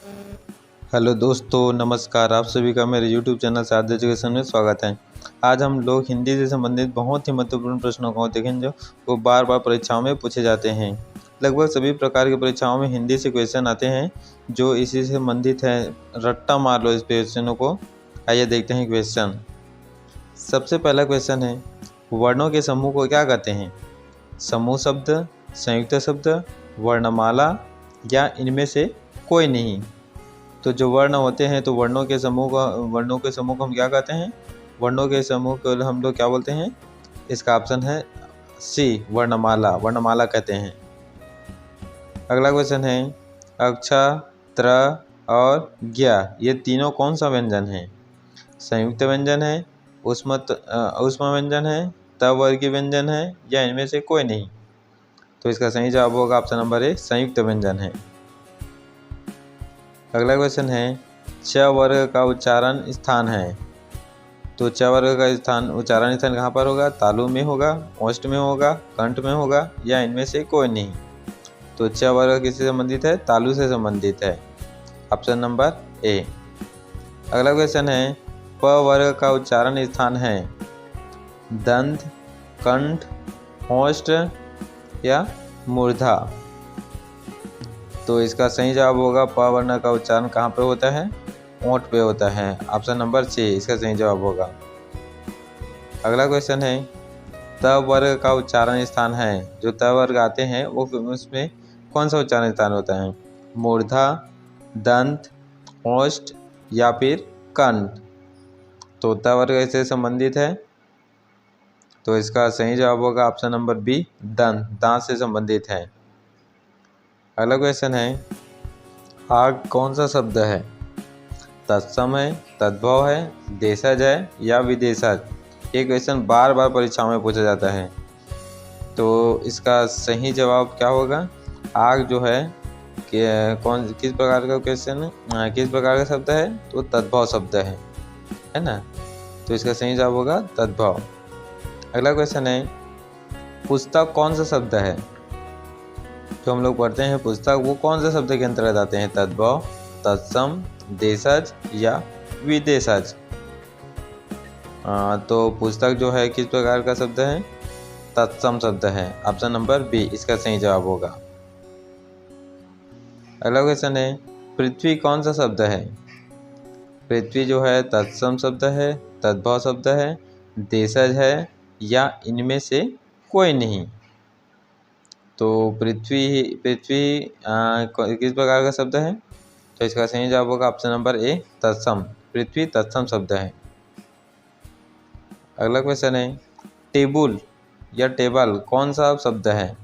Hello दोस्तों, नमस्कार। आप सभी का मेरे YouTube चैनल सारथी एजुकेशन में स्वागत है। आज हम लोग हिंदी से संबंधित बहुत ही महत्वपूर्ण प्रश्नों को देखेंगे जो वो बार बार परीक्षाओं में पूछे जाते हैं। लगभग सभी प्रकार की परीक्षाओं में हिंदी से क्वेश्चन आते हैं जो इसी से संबंधित है। रट्टा मार लो इस क्वेश्चनों को। आइए देखते हैं क्वेश्चन। सबसे पहला क्वेश्चन है, वर्णों के समूह को क्या कहते हैं? समूह शब्द, संयुक्त शब्द, वर्णमाला या इनमें से कोई नहीं। तो जो वर्ण होते हैं तो वर्णों के समूह को हम क्या कहते हैं? वर्णों के समूह को हम लोग क्या बोलते हैं? इसका ऑप्शन है सी, वर्णमाला कहते हैं। अगला क्वेश्चन है, अक्ष, त्र और ज्ञ ये तीनों कौन सा व्यंजन है? संयुक्त व्यंजन है, ऊष्म व्यंजन है, तवर्गीय व्यंजन है या इनमें से कोई नहीं। तो इसका सही जवाब होगा ऑप्शन नंबर ए, संयुक्त व्यंजन है। अगला क्वेश्चन है, च वर्ग का उच्चारण स्थान है। तो च वर्ग का उच्चारण स्थान कहाँ पर होगा? तालु में होगा, ओष्ठ में होगा, कंठ में होगा या इनमें से कोई नहीं। तो च वर्ग किससे संबंधित है? तालु से संबंधित है। Option number A. अगला क्वेश्चन है, प वर्ग का उच्चारण स्थान है दंत, कंठ, ओष्ठ या मूर्धा। तो इसका सही जवाब होगा प वर्ण का उच्चारण कहाँ पे होता है? ओंठ पे होता है। ऑप्शन नंबर सी इसका सही जवाब होगा। अगला क्वेश्चन है, त वर्ग का उच्चारण स्थान है। जो त वर्ग आते हैं वो उसमें कौन सा उच्चारण स्थान होता है? मूर्धा, दंत, ओष्ठ या फिर कंठ। तो त वर्ग इससे संबंधित है तो इसका सही जवाब होगा ऑप्शन नंबर बी, दांत से संबंधित है। अगला क्वेश्चन है, आग कौन सा शब्द है? तत्सम है, तद्भव है, देशज है या विदेशज। ये क्वेश्चन बार बार परीक्षाओं में पूछा जाता है। तो इसका सही जवाब क्या होगा? आग जो है कि किस प्रकार का क्वेश्चन है, किस प्रकार का शब्द है? तो तद्भव शब्द है ना। तो इसका सही जवाब होगा तद्भव। अगला क्वेश्चन है, पुस्तक कौन सा शब्द है? जो हम लोग पढ़ते हैं पुस्तक वो कौन से शब्द के अंतर्गत आते हैं? तद्भव, तत्सम, देशज या विदेशज। तो पुस्तक जो है किस प्रकार का शब्द है? तत्सम शब्द है। ऑप्शन नंबर बी इसका सही जवाब होगा। अगला क्वेश्चन है, पृथ्वी कौन सा शब्द है? पृथ्वी जो है तत्सम शब्द है, तद्भव शब्द है, देशज है या इनमें से कोई नहीं। तो पृथ्वी किस प्रकार का शब्द है? तो इसका सही जवाब होगा ऑप्शन नंबर ए, तत्सम। पृथ्वी तत्सम शब्द है। अगला क्वेश्चन है, टेबुल या टेबल कौन सा शब्द है?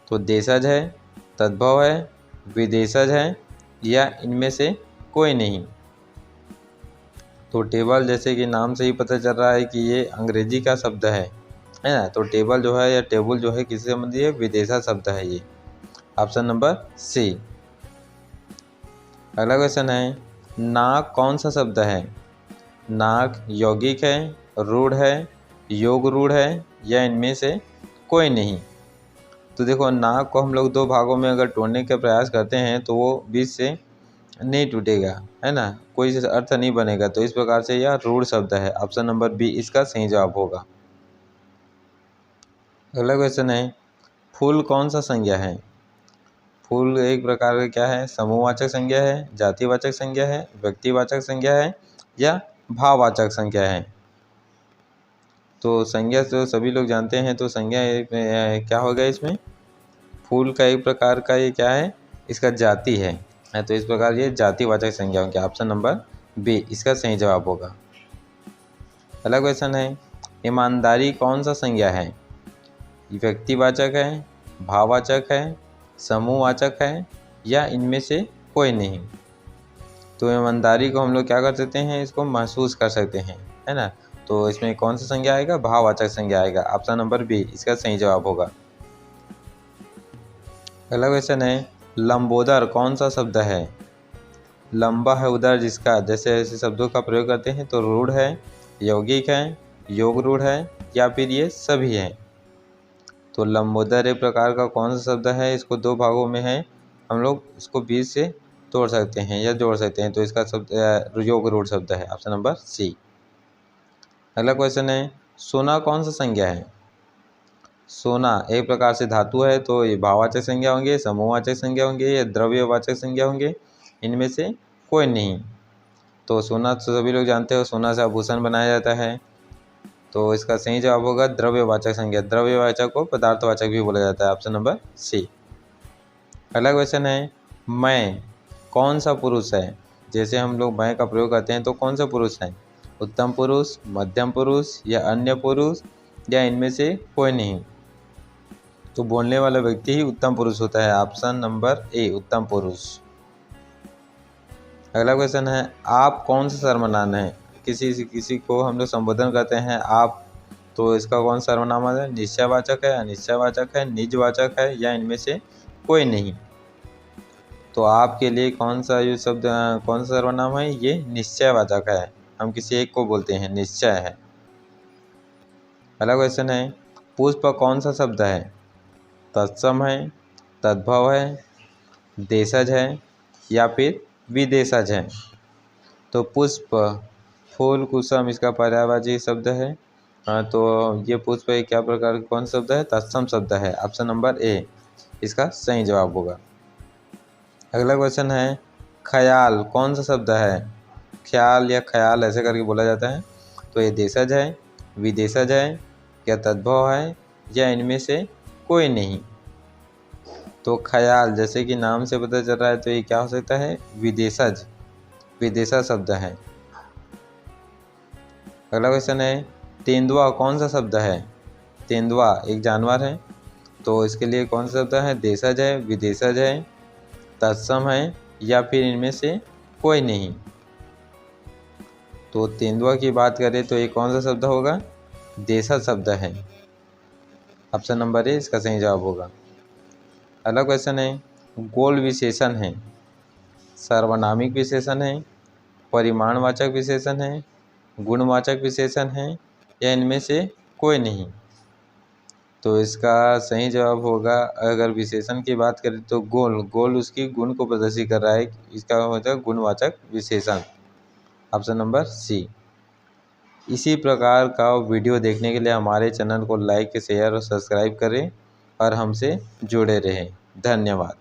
तो देशज है, तद्भव है, विदेशज है या इनमें से कोई नहीं। तो टेबल जैसे कि नाम से ही पता चल रहा है कि ये अंग्रेजी का शब्द है ना। तो टेबल जो है या टेबल जो है किससे संबंधित है? विदेशा शब्द है ये। Option number C. अगला क्वेश्चन है, नाक कौन सा शब्द है? नाक यौगिक है, रूढ़ है, योग रूढ़ है या इनमें से कोई नहीं। तो देखो नाक को हम लोग दो भागों में अगर तोड़ने का प्रयास करते हैं तो वो बीच से नहीं टूटेगा, है ना, कोई अर्थ नहीं बनेगा। तो इस प्रकार से यह रूढ़ शब्द है। ऑप्शन नंबर बी इसका सही जवाब होगा। अगला क्वेश्चन है, फूल कौन सा संज्ञा है? फूल एक प्रकार का क्या है? समूहवाचक संज्ञा है, जातिवाचक संज्ञा है, व्यक्तिवाचक संज्ञा है या भाववाचक संज्ञा है। तो संज्ञा तो सभी लोग जानते हैं। तो संज्ञा क्या होगा इसमें? फूल का एक प्रकार का ये क्या है? इसका जाति है। तो इस प्रकार ये जातिवाचक संज्ञा होंगे। ऑप्शन नंबर बी इसका सही जवाब होगा। अगला क्वेश्चन है, ईमानदारी कौन सा संज्ञा है? व्यक्तिवाचक है, भाववाचक है, समूहवाचक है या इनमें से कोई नहीं। तो ईमानदारी को हम लोग क्या कर सकते हैं? इसको महसूस कर सकते हैं, है ना। तो इसमें कौन सा संज्ञा आएगा? भाववाचक संज्ञा आएगा। ऑप्शन नंबर बी इसका सही जवाब होगा। अगला क्वेश्चन है, लंबोदर कौन सा शब्द है? लंबा है उदर जिसका, जैसे ऐसे शब्दों का प्रयोग करते हैं। तो रूढ़ है, यौगिक है, योग रूढ़ है या फिर ये सभी है। तो लंबोदर एक प्रकार का कौन सा शब्द है? इसको दो भागों में है, हम लोग इसको बीच से तोड़ सकते हैं या जोड़ सकते हैं, तो इसका शब्द योग रूढ़ शब्द है। Option number C. अगला क्वेश्चन है, सोना कौन सा संज्ञा है? सोना एक प्रकार से धातु है, तो ये भाववाचक संज्ञा होंगे, समूहवाचक संज्ञा होंगे या द्रव्यवाचक संज्ञा होंगे, इनमें से कोई नहीं। तो सोना तो सभी लोग जानते हो, सोना से आभूषण बनाया जाता है, तो इसका सही जवाब होगा द्रव्यवाचक संज्ञा। द्रव्यवाचक को पदार्थवाचक भी बोला जाता है। Option number C. अगला क्वेश्चन है, मैं कौन सा पुरुष है? जैसे हम लोग मैं का प्रयोग करते हैं तो कौन सा पुरुष है? उत्तम पुरुष, मध्यम पुरुष या अन्य पुरुष या इनमें से कोई नहीं। तो बोलने वाला व्यक्ति ही उत्तम पुरुष होता है। ऑप्शन नंबर ए, उत्तम पुरुष। अगला क्वेश्चन है, आप कौन सा सर्वनाम है? किसी को हम लोग संबोधन करते हैं आप, तो इसका कौन सा सर्वनाम है? निश्चयवाचक है, अनिश्चयवाचक है, निजवाचक है या इनमें से कोई नहीं। तो आपके लिए कौन सा सर्वनाम है? ये निश्चयवाचक है। हम किसी एक को बोलते हैं, निश्चय है। अगला क्वेश्चन है, पुष्प कौन सा शब्द है? तत्सम है, तद्भव है, देशज है या फिर विदेशज है। तो पुष्प, फूल, कुसुम इसका पर्यायवाची शब्द है। तो ये पुष्प एक क्या प्रकार कौन शब्द है? तत्सम शब्द है। ऑप्शन नंबर ए इसका सही जवाब होगा। अगला क्वेश्चन है, ख्याल कौन सा शब्द है? ख्याल या ख्याल ऐसे करके बोला जाता है। तो ये देशज है, विदेशज है या तद्भव है या इनमें से कोई नहीं। तो ख्याल जैसे कि नाम से पता चल रहा है, तो ये क्या हो सकता है? विदेशज, विदेशा शब्द है। अगला क्वेश्चन है, तेंदुआ कौन सा शब्द है? तेंदुआ एक जानवर है, तो इसके लिए कौन सा शब्द है? देशज है, विदेशज है, तत्सम है या फिर इनमें से कोई नहीं। तो तेंदुआ की बात करें तो ये कौन सा शब्द होगा? देशज शब्द है। ऑप्शन नंबर ए इसका सही जवाब होगा। अगला क्वेश्चन है, गोल विशेषण है, सार्वनामिक विशेषण है, परिमाणवाचक विशेषण है, गुणवाचक विशेषण है या इनमें से कोई नहीं। तो इसका सही जवाब होगा, अगर विशेषण की बात करें तो गोल, गोल उसकी गुण को प्रदर्शित कर रहा है, इसका होता है गुणवाचक विशेषण। Option number C. इसी प्रकार का वीडियो देखने के लिए हमारे चैनल को लाइक, शेयर और सब्सक्राइब करें और हमसे जुड़े रहें। धन्यवाद।